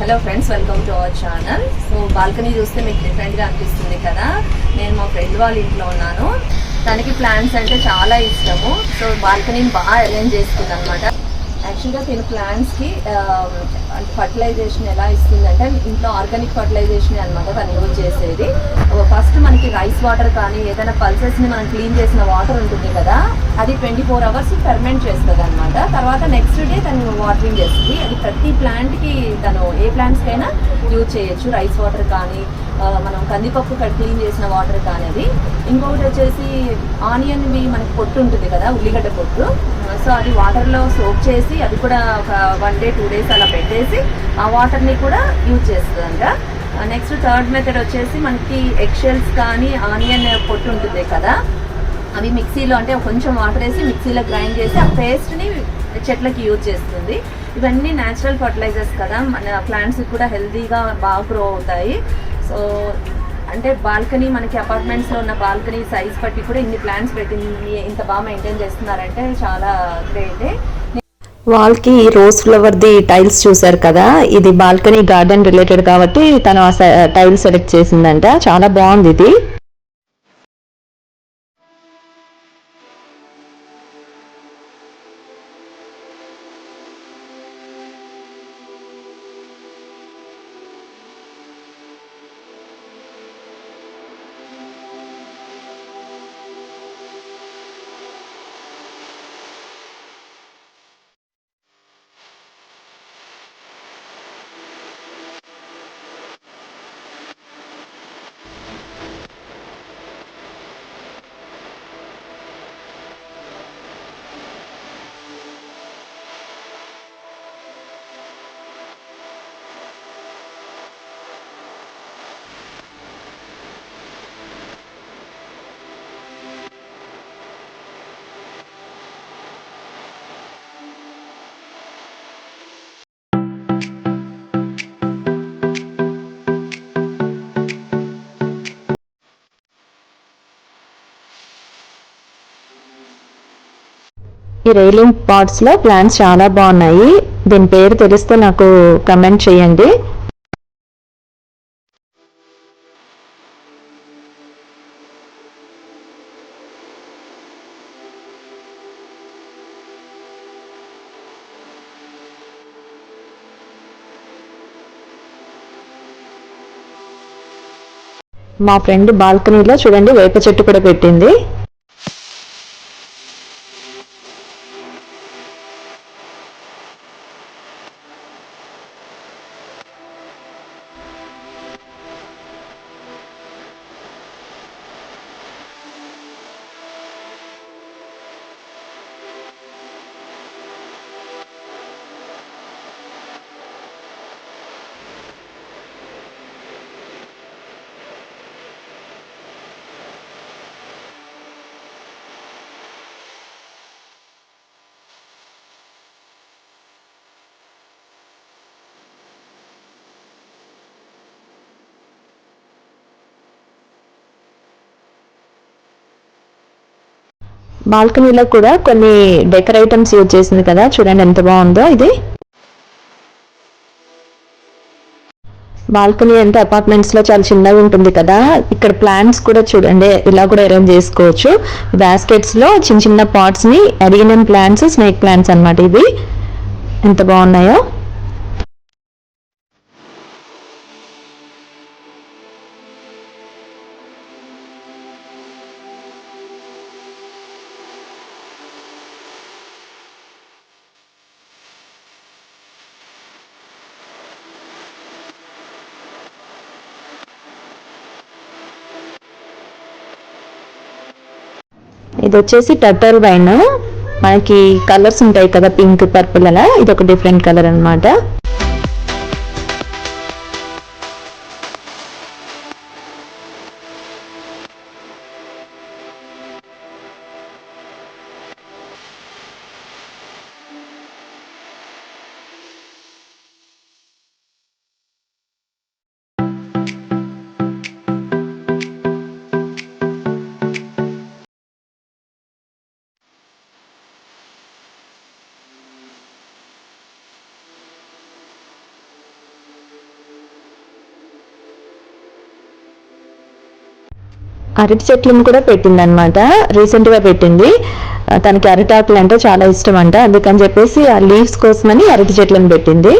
Hello friends, welcome to our channel. So balcony చూస్తే మీకు డిఫరెంట్గా అనిపిస్తుంది కదా. నేను మా ఫ్రెండ్ వాళ్ళ ఇంట్లో ఉన్నాను. తనకి ప్లాంట్స్ అంటే చాలా ఇష్టము. సో బాల్కనీని బాగా అరేంజ్ చేసుకుంది అనమాట. యాక్చువల్గా తిన ప్లాంట్స్కి ఫర్టిలైజేషన్ ఎలా ఇస్తుందంటే ఇంట్లో ఆర్గానిక్ ఫర్టిలైజేషన్ అనమాట తను యూజ్ చేసేది. ఫస్ట్ మనకి రైస్ వాటర్ కానీ ఏదైనా పల్సెస్ని మనం క్లీన్ చేసిన వాటర్ ఉంటుంది కదా, అది 24 hours ఫెర్మెంట్ చేస్తుంది అనమాట. తర్వాత నెక్స్ట్ డే తను వాటరింగ్ చేస్తుంది. అది ప్రతి ప్లాంట్కి తను ఏ ప్లాంట్స్కైనా యూజ్ చేయొచ్చు. రైస్ వాటర్ కానీ మనం కందిపప్పు క్లీన్ చేసిన వాటర్ కానీ. అది ఇంకొకటి వచ్చేసి ఆనియన్వి మనకి పొట్టు ఉంటుంది కదా, ఉల్లిగడ్డ పొట్టు. సో అది వాటర్లో సోప్ చేసి అది కూడా ఒక 1 day 2 days అలా పెట్టేసి ఆ వాటర్ని కూడా యూజ్ చేస్తుందంట. నెక్స్ట్ థర్డ్ మెథడ్ వచ్చేసి మనకి ఎగ్ షెల్స్ కానీ ఆనియన్ పొట్టు ఉంటుంది కదా, అవి మిక్సీలో అంటే కొంచెం వాటర్ వేసి మిక్సీలో గ్రైండ్ చేసి ఆ పేస్ట్ని చెట్లకి యూజ్ చేస్తుంది. ఇవన్నీ న్యాచురల్ ఫర్టిలైజర్స్ కదా, మన ప్లాంట్స్ కూడా హెల్తీగా బాగా గ్రో అవుతాయి. సో అంటే బాల్కనీ మనకి అపార్ట్మెంట్స్లో ఉన్న బాల్కనీ సైజ్ బట్టి కూడా ఇన్ని ప్లాంట్స్ పెట్టింది, ఇంత బాగా మెయింటైన్ చేస్తున్నారంటే చాలా గ్రేటే. వాల్కి రోజ్ ఫ్లవర్ది టైల్స్ చూసారు కదా, ఇది బాల్కనీ గార్డెన్ రిలేటెడ్ కాబట్టి తను ఆ టైల్ సెలెక్ట్ చేసిందంట. చాలా బాగుంది ఇది. ఈ రైలింగ్ పాట్స్ లో ప్లాంట్స్ చాలా బాగున్నాయి. దీని పేరు తెలిస్తే నాకు కమెంట్ చేయండి. మా ఫ్రెండ్ బాల్కనీలో చూడండి వేప చెట్టు కూడా పెట్టింది. బాల్కనీలో కూడా కొన్ని డెకర్ ఐటమ్స్ యూజ్ చేసింది కదా, చూడండి ఎంత బాగుందో ఇది. బాల్కనీ అంటే అపార్ట్మెంట్స్ లో చాలా చిన్నగా ఉంటుంది కదా, ఇక్కడ ప్లాంట్స్ కూడా చూడండి ఇలా కూడా అరేంజ్ చేసుకోవచ్చు. బాస్కెట్స్ లో చిన్న చిన్న పాట్స్ ని అరీనియం ప్లాంట్స్, స్నేక్ ప్లాంట్స్ అన్నమాట. ఇవి ఎంత బాగున్నాయో. ఇది వచ్చేసి టర్టల్ వైన్. మనకి కలర్స్ ఉంటాయి కదా, పింక్, పర్పుల్ అలా. ఇది ఒక డిఫరెంట్ కలర్ అన్నమాట. అరటి చెట్లను కూడా పెట్టింది అనమాట, రీసెంట్గా పెట్టింది. తనకి అరటాకులు అంటే చాలా ఇష్టం అంట, అందుకని చెప్పేసి ఆ లీవ్స్ కోసమని అరటి చెట్లను పెట్టింది.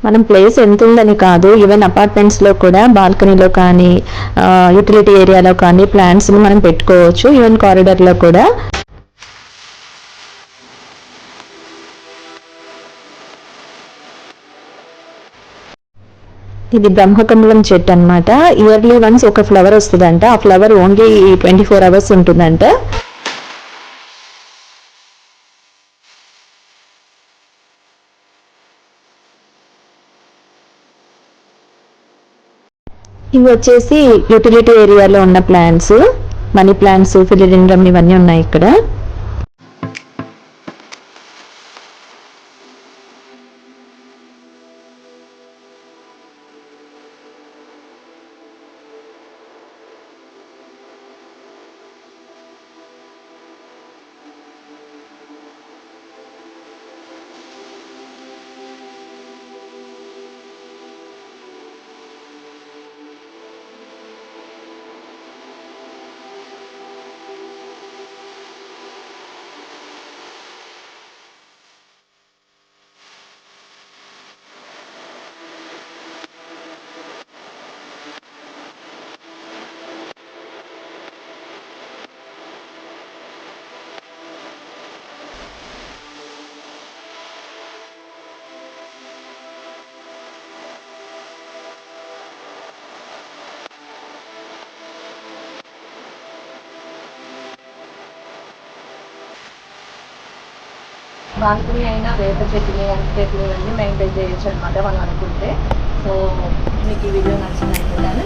మనం ప్లేస్ ఎంత ఉందని కాదు, ఈవెన్ అపార్ట్మెంట్స్లో కూడా బాల్కనీలో కానీ యూటిలిటీ ఏరియాలో కానీ ప్లాంట్స్ని మనం పెట్టుకోవచ్చు, ఈవెన్ కారిడార్లో కూడా. ఇది బ్రహ్మకమలం చెట్టు అనమాట. ఇయర్లీ వన్స్ ఒక ఫ్లవర్ వస్తుందంట, ఆ ఫ్లవర్ ఓన్లీ 24 hours ఉంటుందంట. ఇవి వచ్చేసి యూటిలిటీ ఏరియాలో ఉన్న ప్లాంట్స్, మనీ ప్లాంట్స్, ఫిలిడెండ్రమ్ ఇవన్నీ ఉన్నాయి ఇక్కడ. బాల్కనీ అయినా వేప చెట్లు, అరటి చెట్లు ఇవన్నీ మెయింటైన్ చేయొచ్చు అనమాట మనం అనుకుంటే. సో మీకు ఈ వీడియో నచ్చింది అనుకుంటాను.